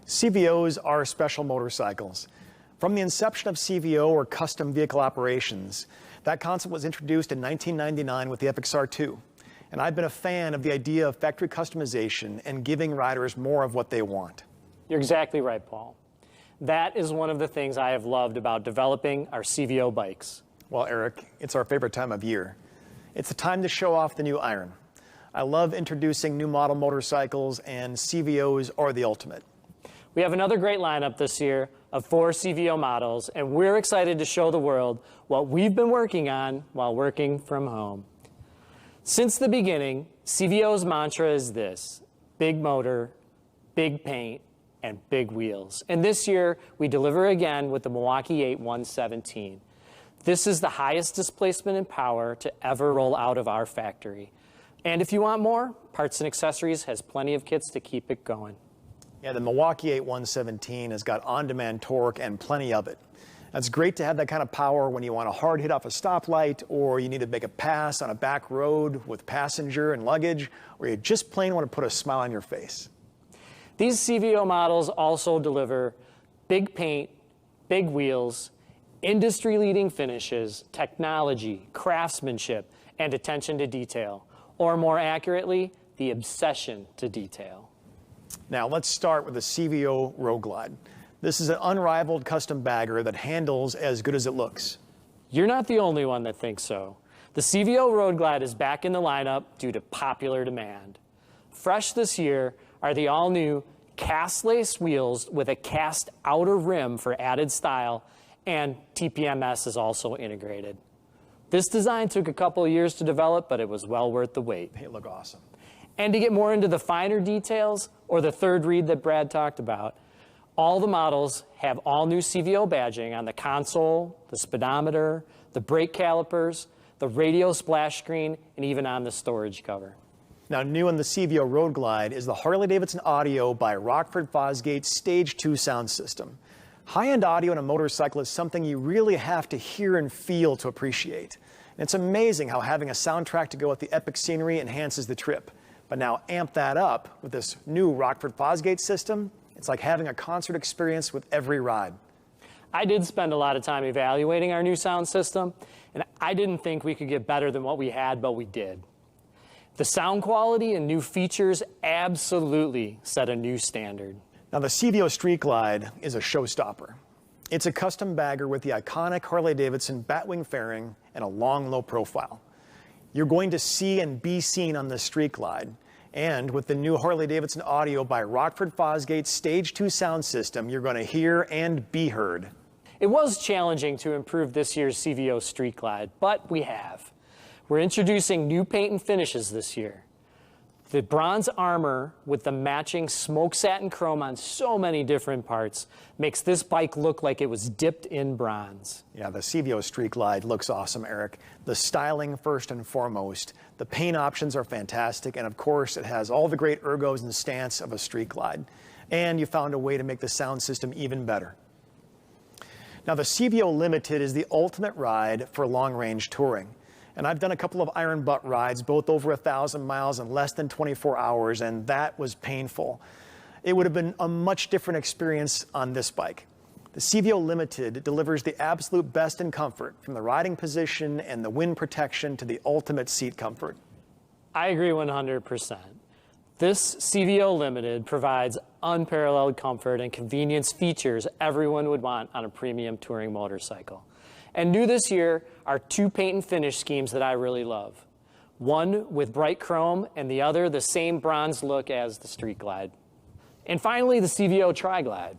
CVOs are special motorcycles. From the inception of CVO, or Custom Vehicle Operations, that concept was introduced in 1999 with the FXR2. And I've been a fan of the idea of factory customization and giving riders more of what they want. You're exactly right, Paul. That is one of the things I have loved about developing our CVO bikes. Well, Eric, it's our favorite time of year. It's the time to show off the new iron. I love introducing new model motorcycles, and CVOs are the ultimate. We have another great lineup this year of 4 CVO models, and we're excited to show the world what we've been working on while working from home. Since the beginning, CVO's mantra is this: big motor, big paint, and big wheels. And this year, we deliver again with the Milwaukee 8 117. This is the highest displacement and power to ever roll out of our factory. And if you want more, Parts and Accessories has plenty of kits to keep it going. Yeah, the Milwaukee 8 117 has got on-demand torque and plenty of it. It's great to have that kind of power when you want a hard hit off a stoplight, or you need to make a pass on a back road with passenger and luggage, or you just plain want to put a smile on your face. These CVO models also deliver big paint, big wheels, industry-leading finishes, technology, craftsmanship, and attention to detail, or more accurately, the obsession to detail. Now let's start with the CVO Road Glide. This is an unrivaled custom bagger that handles as good as it looks. You're not the only one that thinks so. The CVO Road Glide is back in the lineup due to popular demand. Fresh this year are the all-new cast-laced wheels with a cast outer rim for added style, and TPMS is also integrated. This design took a couple of years to develop, but it was well worth the wait. They look awesome. And to get more into the finer details, or the third read that Brad talked about, all the models have all new CVO badging on the console, the speedometer, the brake calipers, the radio splash screen, and even on the storage cover. Now, new in the CVO Road Glide is the Harley Davidson audio by Rockford Fosgate Stage 2 sound system. High-end audio in a motorcycle is something you really have to hear and feel to appreciate. And it's amazing how having a soundtrack to go with the epic scenery enhances the trip. But now amp that up with this new Rockford Fosgate system. It's like having a concert experience with every ride. I did spend a lot of time evaluating our new sound system, and I didn't think we could get better than what we had, but we did. The sound quality and new features absolutely set a new standard. Now, the CVO Street Glide is a showstopper. It's a custom bagger with the iconic Harley Davidson batwing fairing and a long, low profile. You're going to see and be seen on the Street Glide. And with the new Harley Davidson audio by Rockford Fosgate Stage 2 sound system, you're going to hear and be heard. It was challenging to improve this year's CVO Street Glide, but we have. We're introducing new paint and finishes this year. The bronze armor with the matching smoke satin chrome on so many different parts makes this bike look like it was dipped in bronze. Yeah, the CVO Street Glide looks awesome, Eric. The styling first and foremost. The paint options are fantastic, and of course it has all the great ergos and stance of a Street Glide. And you found a way to make the sound system even better. Now, the CVO Limited is the ultimate ride for long-range touring. And I've done a couple of iron butt rides, both over 1,000 miles in less than 24 hours, and that was painful. It would have been a much different experience on this bike. The CVO Limited delivers the absolute best in comfort, from the riding position and the wind protection to the ultimate seat comfort. I agree 100%. This CVO Limited provides unparalleled comfort and convenience features everyone would want on a premium touring motorcycle. And new this year are 2 paint and finish schemes that I really love. One with bright chrome, and the other the same bronze look as the Street Glide. And finally, the CVO Tri Glide.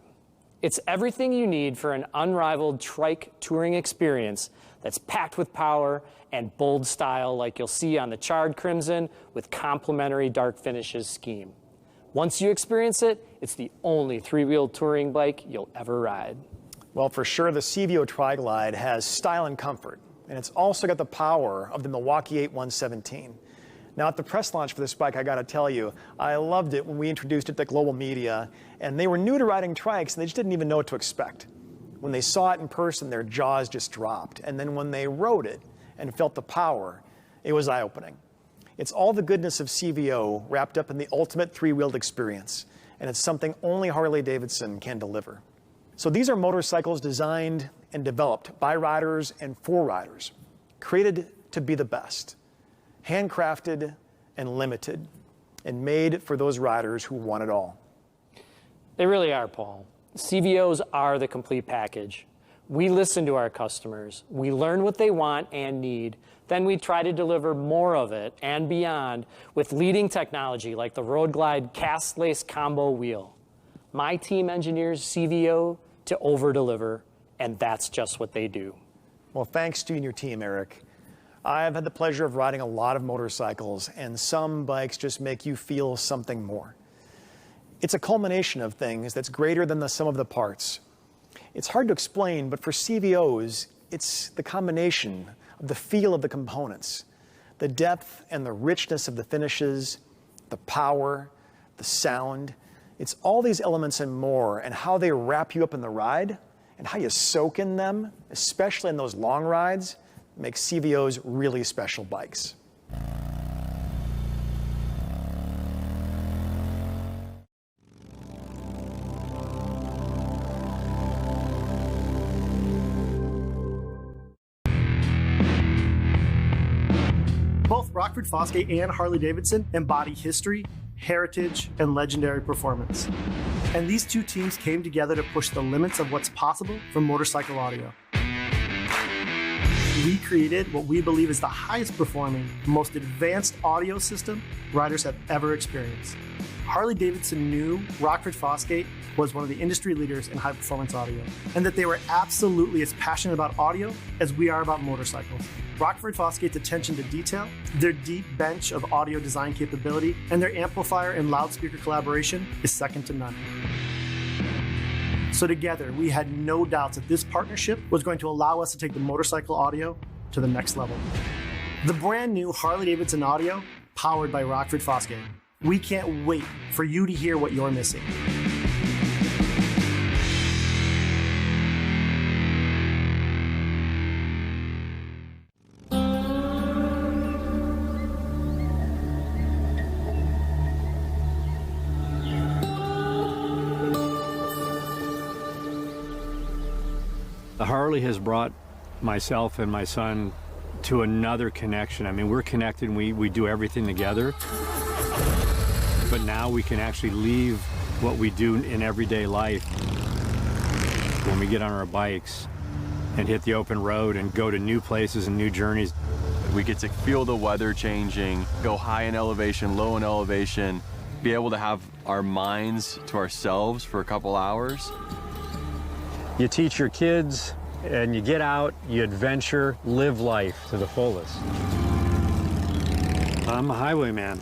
It's everything you need for an unrivaled trike touring experience that's packed with power and bold style, like you'll see on the charred crimson with complementary dark finishes scheme. Once you experience it, it's the only 3-wheel touring bike you'll ever ride. Well, for sure, the CVO Tri Glide has style and comfort, and it's also got the power of the Milwaukee 8 117. Now, at the press launch for this bike, I got to tell you, I loved it when we introduced it to global media, and they were new to riding trikes, and they just didn't even know what to expect. When they saw it in person, their jaws just dropped, and then when they rode it and felt the power, it was eye-opening. It's all the goodness of CVO wrapped up in the ultimate 3-wheeled experience. and it's something only Harley Davidson can deliver. So these are motorcycles designed and developed by riders and for riders, created to be the best, handcrafted and limited, and made for those riders who want it all. They really are, Paul. CVOs are the complete package. We listen to our customers. We learn what they want and need. Then we try to deliver more of it and beyond with leading technology like the Road Glide cast lace combo wheel. My team engineers CVO to over-deliver, and that's just what they do. Well, thanks to you and your team, Eric. I've had the pleasure of riding a lot of motorcycles, and some bikes just make you feel something more. It's a culmination of things that's greater than the sum of the parts. It's hard to explain, but for CVOs, it's the combination of the feel of the components, the depth and the richness of the finishes, the power, the sound. It's all these elements and more, and how they wrap you up in the ride, and how you soak in them, especially in those long rides, makes CVOs really special bikes. Both Rockford Fosgate and Harley Davidson embody history, heritage, and legendary performance. And these two teams came together to push the limits of what's possible from motorcycle audio. We created what we believe is the highest performing, most advanced audio system riders have ever experienced. Harley Davidson knew Rockford Fosgate was one of the industry leaders in high performance audio, and that they were absolutely as passionate about audio as we are about motorcycles. Rockford Fosgate's attention to detail, their deep bench of audio design capability, and their amplifier and loudspeaker collaboration is second to none. So together, we had no doubts that this partnership was going to allow us to take the motorcycle audio to the next level. The brand new Harley Davidson audio, powered by Rockford Fosgate. We can't wait for you to hear what you're missing. The Harley has brought myself and my son to another connection. I mean, we're connected and we do everything together. But now we can actually leave what we do in everyday life when we get on our bikes and hit the open road and go to new places and new journeys. We get to feel the weather changing, go high in elevation, low in elevation, be able to have our minds to ourselves for a couple hours. You teach your kids and you get out, you adventure, live life to the fullest. I'm a highwayman,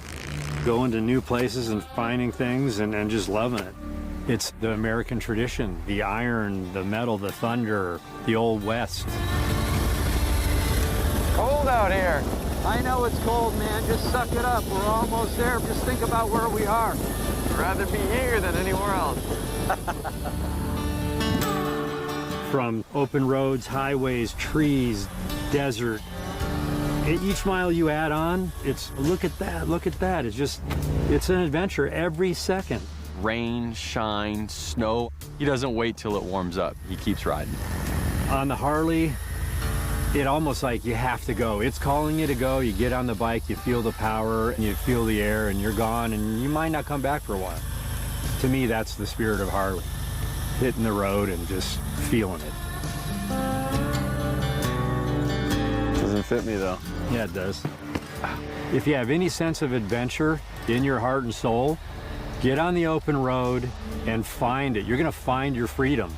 going to new places and finding things and just loving it. It's the American tradition, the iron, the metal, the thunder, the old West. Cold out here. I know it's cold, man. Just suck it up. We're almost there. Just think about where we are. I'd rather be here than anywhere else. From open roads, highways, trees, desert. Each mile you add on, it's look at that, look at that. It's an adventure every second. Rain, shine, snow. He doesn't wait till it warms up. He keeps riding. On the Harley, it almost like you have to go. It's calling you to go. You get on the bike, you feel the power, and you feel the air, and you're gone, and you might not come back for a while. To me, that's the spirit of Harley. Hitting the road and just feeling it. Doesn't fit me though. Yeah, it does. If you have any sense of adventure in your heart and soul, get on the open road and find it. You're gonna find your freedom.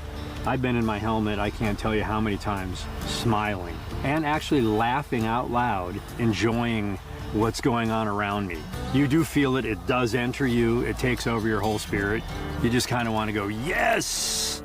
I've been in my helmet, I can't tell you how many times, smiling and actually laughing out loud, enjoying what's going on around me. You do feel it, it does enter you, it takes over your whole spirit. You just kind of want to go, yes!